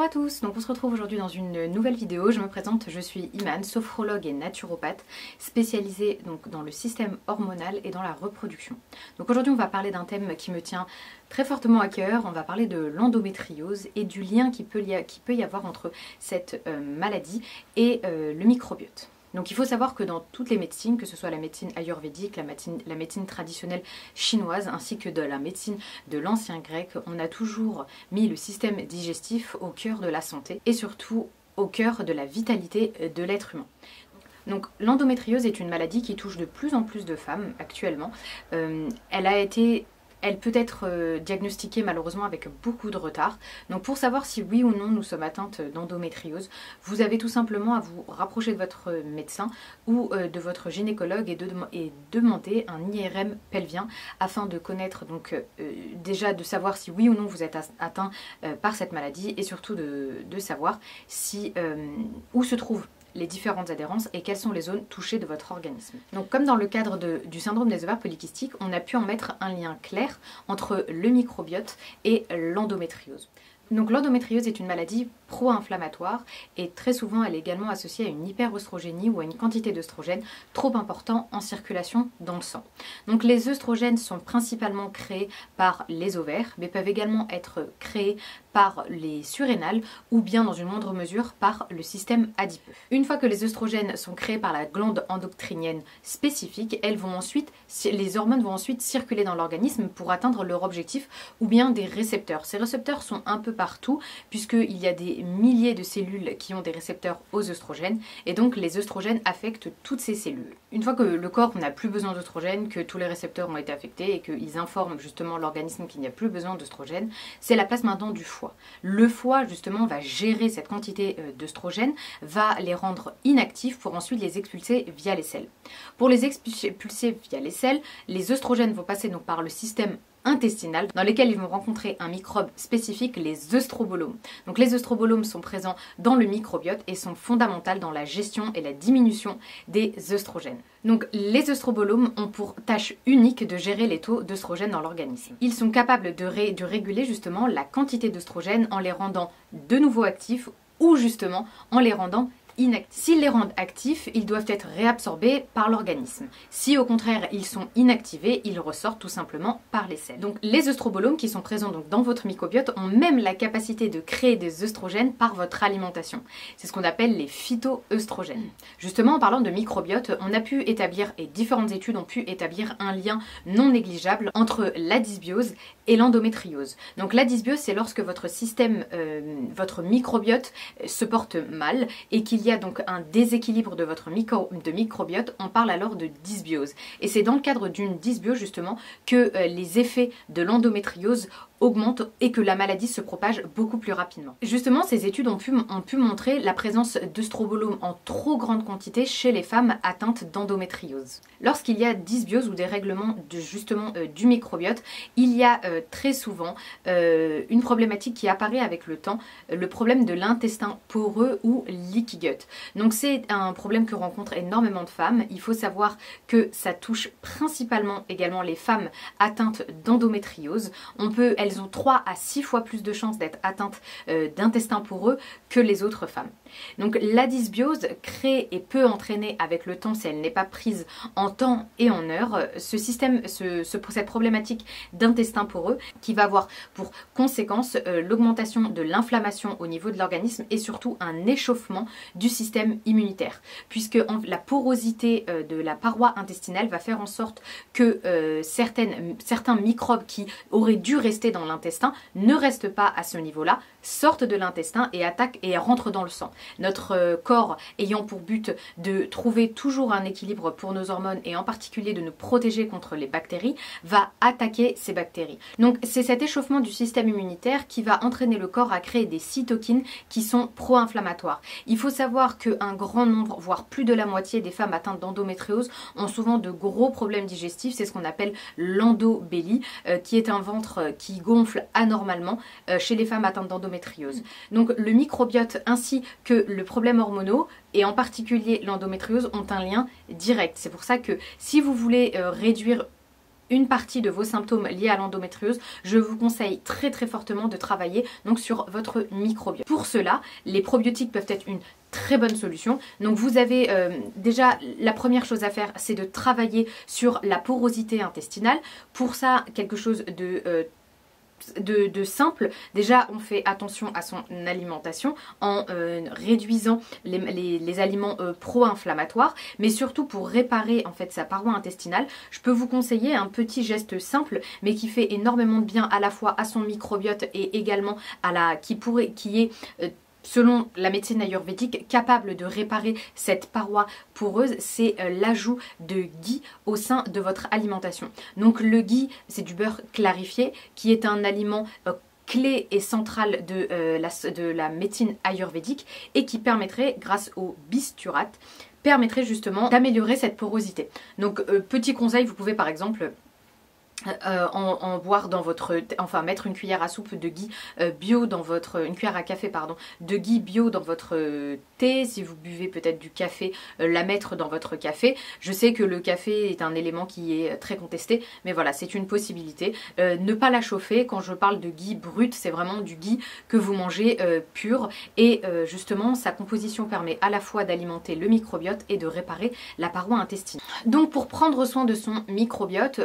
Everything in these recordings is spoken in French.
à tous, donc on se retrouve aujourd'hui dans une nouvelle vidéo. Je me présente, je suis Iman, sophrologue et naturopathe spécialisée donc dans le système hormonal et dans la reproduction. Donc aujourd'hui on va parler d'un thème qui me tient très fortement à cœur. On va parler de l'endométriose et du lien qui peut y avoir entre cette maladie et le microbiote. Donc il faut savoir que dans toutes les médecines, que ce soit la médecine ayurvédique, la médecine traditionnelle chinoise, ainsi que de la médecine de l'ancien grec, on a toujours mis le système digestif au cœur de la santé et surtout au cœur de la vitalité de l'être humain. Donc l'endométriose est une maladie qui touche de plus en plus de femmes actuellement. Elle peut être diagnostiquée malheureusement avec beaucoup de retard. Donc pour savoir si oui ou non nous sommes atteintes d'endométriose, vous avez tout simplement à vous rapprocher de votre médecin ou de votre gynécologue et demander un IRM pelvien afin de connaître déjà de savoir si oui ou non vous êtes atteint par cette maladie et surtout de savoir si où se trouve les différentes adhérences et quelles sont les zones touchées de votre organisme. Donc comme dans le cadre du syndrome des ovaires polykystiques, on a pu en mettre un lien clair entre le microbiote et l'endométriose. Donc l'endométriose est une maladie pro-inflammatoire et très souvent elle est également associée à une hyperoestrogénie ou à une quantité d'œstrogène trop important en circulation dans le sang. Donc les œstrogènes sont principalement créés par les ovaires mais peuvent également être créés par les surrénales ou bien dans une moindre mesure par le système adipeux. Une fois que les œstrogènes sont créés par la glande endocrinienne spécifique, les hormones vont ensuite circuler dans l'organisme pour atteindre leur objectif ou bien des récepteurs. Ces récepteurs sont un peu partout puisqu'il y a des milliers de cellules qui ont des récepteurs aux œstrogènes et donc les œstrogènes affectent toutes ces cellules. Une fois que le corps n'a plus besoin d'œstrogènes, que tous les récepteurs ont été affectés et qu'ils informent justement l'organisme qu'il n'y a plus besoin d'œstrogènes, c'est la place maintenant du foie. Le foie justement va gérer cette quantité d'œstrogènes, va les rendre inactifs pour ensuite les expulser via les selles. Pour les expulser via les selles, les œstrogènes vont passer donc par le système intestinal dans lesquels ils vont rencontrer un microbe spécifique, les œstrobolomes. Donc les œstrobolomes sont présents dans le microbiote et sont fondamentaux dans la gestion et la diminution des œstrogènes. Donc les œstrobolomes ont pour tâche unique de gérer les taux d'œstrogènes dans l'organisme. Ils sont capables de réguler justement la quantité d'œstrogènes en les rendant de nouveau actifs ou justement en les rendant inactifs. S'ils les rendent actifs, ils doivent être réabsorbés par l'organisme. Si au contraire ils sont inactivés, ils ressortent tout simplement par les selles. Donc les œstrobolomes qui sont présents donc dans votre microbiote ont même la capacité de créer des œstrogènes par votre alimentation. C'est ce qu'on appelle les phytoœstrogènes. Justement en parlant de microbiote, on a pu établir, et différentes études ont pu établir un lien non négligeable entre la dysbiose et l'endométriose. Donc la dysbiose, c'est lorsque votre microbiote se porte mal et qu'il y a donc un déséquilibre de votre microbiote, on parle alors de dysbiose. Et c'est dans le cadre d'une dysbiose justement que les effets de l'endométriose augmente et que la maladie se propage beaucoup plus rapidement. Justement, ces études ont pu montrer la présence d'œstrobolomes en trop grande quantité chez les femmes atteintes d'endométriose. Lorsqu'il y a dysbiose ou dérèglement du microbiote, il y a très souvent une problématique qui apparaît avec le temps, le problème de l'intestin poreux ou leaky gut. Donc c'est un problème que rencontrent énormément de femmes. Il faut savoir que ça touche principalement également les femmes atteintes d'endométriose. Elles ont 3 à 6 fois plus de chances d'être atteintes d'intestin poreux que les autres femmes. Donc la dysbiose crée et peut entraîner avec le temps, si elle n'est pas prise en temps et en heure, cette problématique d'intestin poreux qui va avoir pour conséquence l'augmentation de l'inflammation au niveau de l'organisme et surtout un échauffement du système immunitaire. Puisque la porosité de la paroi intestinale va faire en sorte que certains microbes qui auraient dû rester dans l'intestin ne restent pas à ce niveau-là, sortent de l'intestin et attaquent et rentrent dans le sang. Notre corps ayant pour but de trouver toujours un équilibre pour nos hormones et en particulier de nous protéger contre les bactéries, va attaquer ces bactéries. Donc c'est cet échauffement du système immunitaire qui va entraîner le corps à créer des cytokines qui sont pro-inflammatoires. Il faut savoir qu'un grand nombre, voire plus de la moitié des femmes atteintes d'endométriose ont souvent de gros problèmes digestifs, c'est ce qu'on appelle l'endobélie, qui est un ventre qui gonfle anormalement chez les femmes atteintes d'endométriose. Donc le microbiote ainsi que le problème hormonaux et en particulier l'endométriose ont un lien direct. C'est pour ça que si vous voulez réduire une partie de vos symptômes liés à l'endométriose, je vous conseille très fortement de travailler donc sur votre microbiote. Pour cela, les probiotiques peuvent être une très bonne solution. Donc vous avez déjà la première chose à faire, c'est de travailler sur la porosité intestinale. Pour ça, quelque chose de simple. Déjà, on fait attention à son alimentation en réduisant les aliments pro-inflammatoires, mais surtout pour réparer en fait sa paroi intestinale, je peux vous conseiller un petit geste simple, mais qui fait énormément de bien à la fois à son microbiote et également qui est selon la médecine ayurvédique, capable de réparer cette paroi poreuse, c'est l'ajout de ghee au sein de votre alimentation. Donc le ghee, c'est du beurre clarifié qui est un aliment clé et central de la médecine ayurvédique et qui permettrait, grâce au bisturate, permettrait justement d'améliorer cette porosité. Donc petit conseil, vous pouvez par exemple en boire dans enfin mettre une cuillère à soupe de ghee bio dans une cuillère à café pardon, de ghee bio dans votre thé. Si vous buvez peut-être du café, la mettre dans votre café. Je sais que le café est un élément qui est très contesté, mais voilà, c'est une possibilité. Ne pas la chauffer. Quand je parle de ghee brut, c'est vraiment du ghee que vous mangez pur, et justement sa composition permet à la fois d'alimenter le microbiote et de réparer la paroi intestinale. Donc pour prendre soin de son microbiote,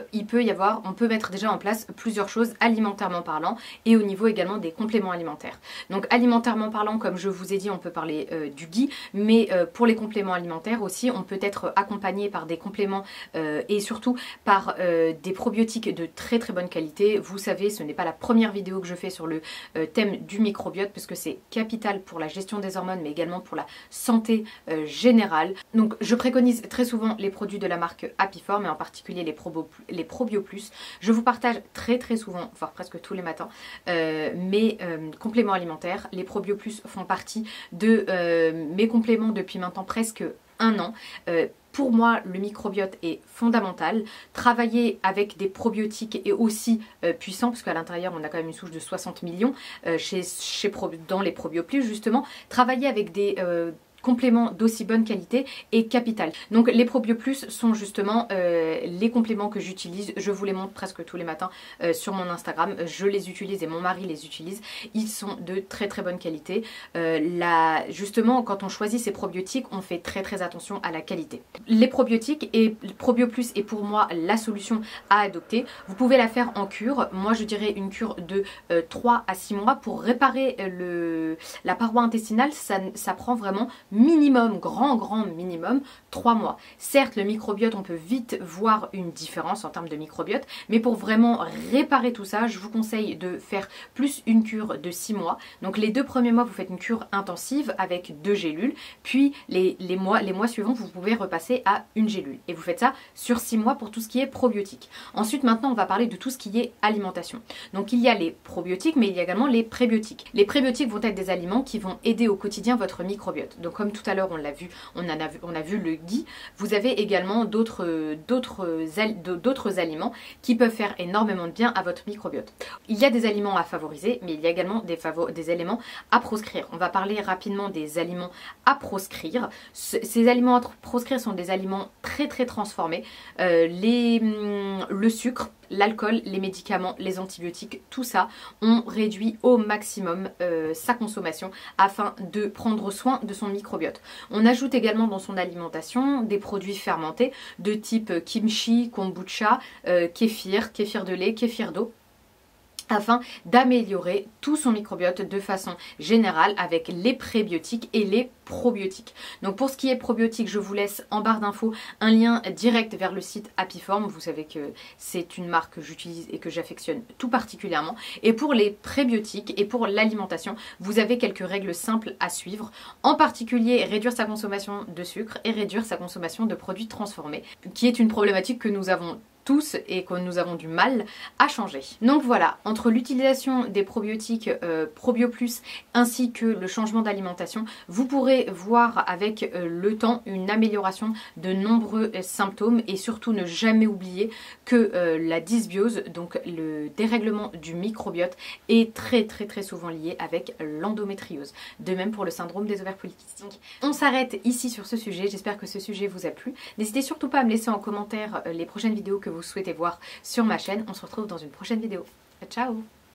on peut mettre déjà en place plusieurs choses alimentairement parlant et au niveau également des compléments alimentaires. Donc alimentairement parlant, comme je vous ai dit, on peut parler du ghee, mais pour les compléments alimentaires aussi, on peut être accompagné par des compléments et surtout par des probiotiques de très bonne qualité. Vous savez, ce n'est pas la première vidéo que je fais sur le thème du microbiote, parce que c'est capital pour la gestion des hormones, mais également pour la santé générale. Donc je préconise très souvent les produits de la marque Apiform, et en particulier les Probio Plus. Je vous partage très souvent, voire presque tous les matins, mes compléments alimentaires. Les Probio Plus font partie de mes compléments depuis maintenant presque un an. Pour moi, le microbiote est fondamental. Travailler avec des probiotiques est aussi puissant, parce qu'à l'intérieur, on a quand même une souche de 60 millions dans les Probio Plus, justement. Travailler avec des compléments d'aussi bonne qualité est capital. Donc les Probio Plus sont justement les compléments que j'utilise. Je vous les montre presque tous les matins sur mon Instagram. Je les utilise et mon mari les utilise. Ils sont de très bonne qualité. Justement, quand on choisit ces probiotiques, on fait très attention à la qualité. Les probiotiques et Probio Plus est pour moi la solution à adopter. Vous pouvez la faire en cure. Moi, je dirais une cure de 3 à 6 mois pour réparer la paroi intestinale. Ça prend vraiment minimum, grand minimum, 3 mois. Certes, le microbiote, on peut vite voir une différence en termes de microbiote, mais pour vraiment réparer tout ça, je vous conseille de faire plus une cure de 6 mois. Donc les 2 premiers mois, vous faites une cure intensive avec 2 gélules, puis les mois suivants, vous pouvez repasser à une gélule. Et vous faites ça sur 6 mois pour tout ce qui est probiotique. Ensuite, maintenant, on va parler de tout ce qui est alimentation. Donc il y a les probiotiques, mais il y a également les prébiotiques. Les prébiotiques vont être des aliments qui vont aider au quotidien votre microbiote. Donc comme tout à l'heure on l'a vu, on a vu le ghee. Vous avez également d'autres aliments qui peuvent faire énormément de bien à votre microbiote. Il y a des aliments à favoriser, mais il y a également des éléments à proscrire. On va parler rapidement des aliments à proscrire. Ces aliments à proscrire sont des aliments très transformés. Le sucre, l'alcool, les médicaments, les antibiotiques, tout ça, on réduit au maximum sa consommation afin de prendre soin de son microbiote. On ajoute également dans son alimentation des produits fermentés de type kimchi, kombucha, kéfir de lait, kéfir d'eau, afin d'améliorer tout son microbiote de façon générale avec les prébiotiques et les probiotiques. Donc pour ce qui est probiotiques, je vous laisse en barre d'infos un lien direct vers le site Apiform. Vous savez que c'est une marque que j'utilise et que j'affectionne tout particulièrement. Et pour les prébiotiques et pour l'alimentation, vous avez quelques règles simples à suivre. En particulier, réduire sa consommation de sucre et réduire sa consommation de produits transformés, qui est une problématique que nous avons tous et que nous avons du mal à changer. Donc voilà, entre l'utilisation des probiotiques Probio Plus ainsi que le changement d'alimentation, vous pourrez voir avec le temps une amélioration de nombreux symptômes, et surtout ne jamais oublier que la dysbiose, donc le dérèglement du microbiote, est très souvent lié avec l'endométriose. De même pour le syndrome des ovaires polykystiques. On s'arrête ici sur ce sujet. J'espère que ce sujet vous a plu. N'hésitez surtout pas à me laisser en commentaire les prochaines vidéos que vous souhaitez voir sur ma chaîne. On se retrouve dans une prochaine vidéo. Ciao!